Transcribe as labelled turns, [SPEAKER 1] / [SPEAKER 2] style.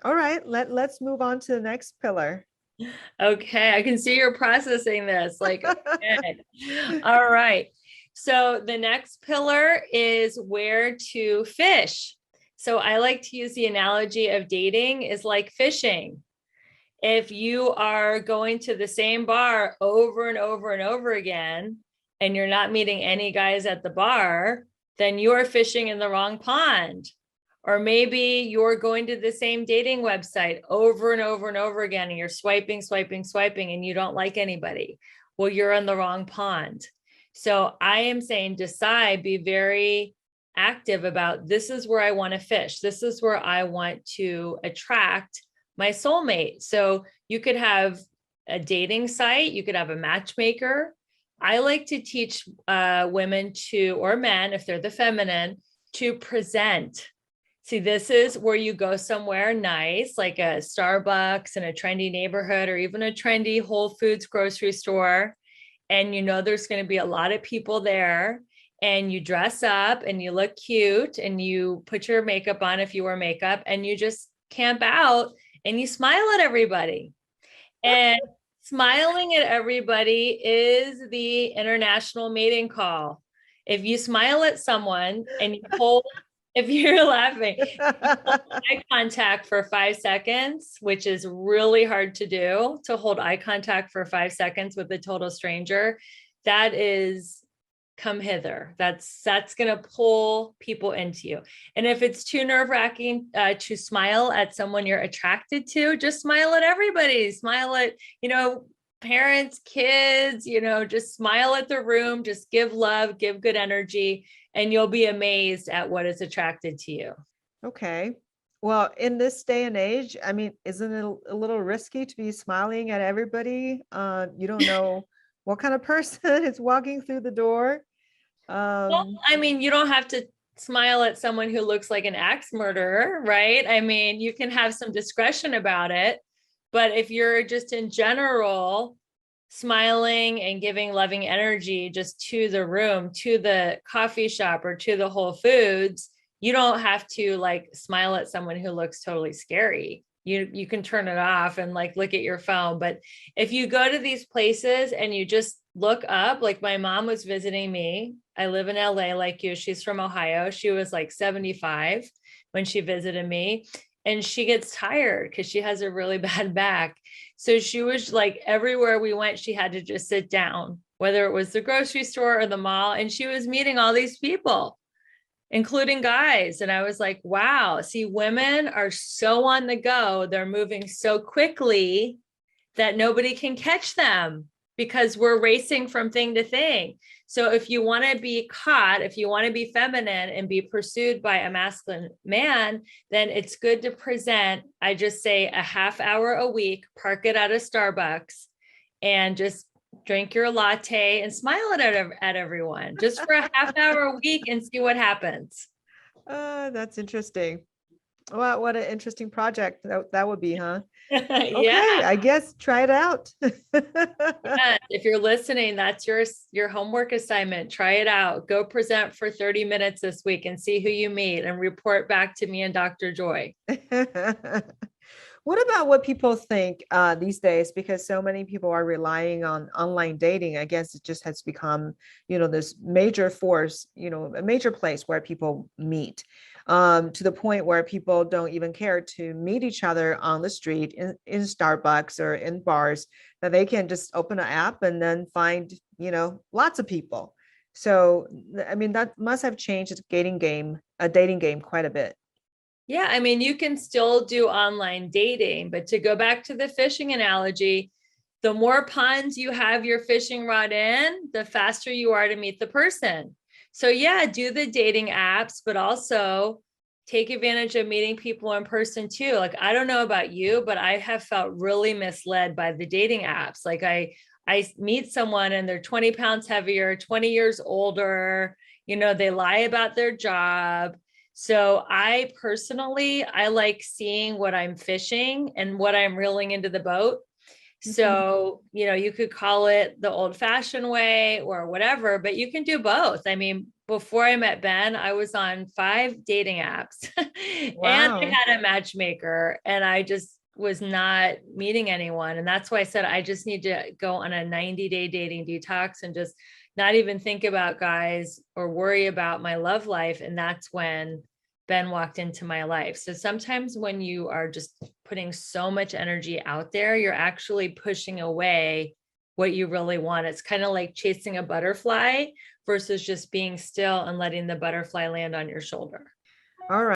[SPEAKER 1] All right, let's move on to the next pillar.
[SPEAKER 2] Okay, I can see you're processing this. Like, okay. All right. So the next pillar is where to fish. So I like to use the analogy of dating is like fishing. If you are going to the same bar over and over and over again, and you're not meeting any guys at the bar, then you're fishing in the wrong pond. Or maybe you're going to the same dating website over and over and over again, and you're swiping, swiping, swiping, and you don't like anybody. Well, you're in the wrong pond. So I am saying decide, be very active about this is where I want to fish. This is where I want to attract my soulmate. So you could have a dating site, you could have a matchmaker. I like to teach women to, or men, if they're the feminine, to present. See, this is where you go somewhere nice, like a Starbucks in a trendy neighborhood, or even a trendy Whole Foods grocery store. And you know there's going to be a lot of people there. And you dress up and you look cute and you put your makeup on if you wear makeup, and you just camp out and you smile at everybody. And smiling at everybody is the international mating call. If you smile at someone and you hold, if you're laughing, you hold eye contact for 5 seconds, which is really hard to do, to hold eye contact for 5 seconds with a total stranger, that is come hither. That's going to pull people into you. And if it's too nerve-wracking to smile at someone you're attracted to, just smile at everybody. Smile at, parents, kids, just smile at the room, just give love, give good energy, and you'll be amazed at what is attracted to you.
[SPEAKER 1] Okay. Well, in this day and age, I mean, isn't it a little risky to be smiling at everybody? You don't know what kind of person is walking through the door.
[SPEAKER 2] Well,
[SPEAKER 1] Um,
[SPEAKER 2] I mean, you don't have to smile at someone who looks like an axe murderer, right? I mean, you can have some discretion about it. But if you're just in general smiling and giving loving energy just to the room, to the coffee shop, or to the Whole Foods, you don't have to like smile at someone who looks totally scary. You can turn it off and like look at your phone. But if you go to these places and you just look up, like my mom was visiting me. I live in LA like you. She's from Ohio. She was like 75 when she visited me, and she gets tired because she has a really bad back. So she was like, everywhere we went, she had to just sit down, whether it was the grocery store or the mall. And she was meeting all these people, including guys. And I was like, wow, see, women are so on the go. They're moving so quickly that nobody can catch them because we're racing from thing to thing. So if you want to be caught, if you want to be feminine and be pursued by a masculine man, then it's good to present. I just say a half hour a week, park it at a Starbucks, and just drink your latte and smile at everyone just for a half hour a week and see what happens.
[SPEAKER 1] that's interesting. Well, what an interesting project that would be, huh?
[SPEAKER 2] Yeah.
[SPEAKER 1] Okay, I guess try it out.
[SPEAKER 2] Yes, if you're listening, that's your homework assignment. Try it out. Go present for 30 minutes this week and see who you meet and report back to me and Dr. Joy.
[SPEAKER 1] What about what people think these days? Because so many people are relying on online dating. I guess it just has become, this major force, a major place where people meet, to the point where people don't even care to meet each other on the street in Starbucks or in bars, that they can just open an app and then find, lots of people. So, I mean, that must have changed a dating game quite a bit.
[SPEAKER 2] Yeah, I mean, you can still do online dating, but to go back to the fishing analogy, the more ponds you have your fishing rod in, the faster you are to meet the person. So, yeah, do the dating apps, but also take advantage of meeting people in person too. Like, I don't know about you, but I have felt really misled by the dating apps. Like, I meet someone and they're 20 pounds heavier, 20 years older, they lie about their job. So I personally, I like seeing what I'm fishing and what I'm reeling into the boat. So, you could call it the old fashioned way or whatever, but you can do both. I mean, before I met Ben, I was on 5 dating apps and I
[SPEAKER 1] Wow.
[SPEAKER 2] had a matchmaker, and I just was not meeting anyone. And that's why I said, I just need to go on a 90-day dating detox and just not even think about guys or worry about my love life. And that's when Ben walked into my life. So sometimes when you are just putting so much energy out there, you're actually pushing away what you really want. It's kind of like chasing a butterfly versus just being still and letting the butterfly land on your shoulder.
[SPEAKER 1] All right.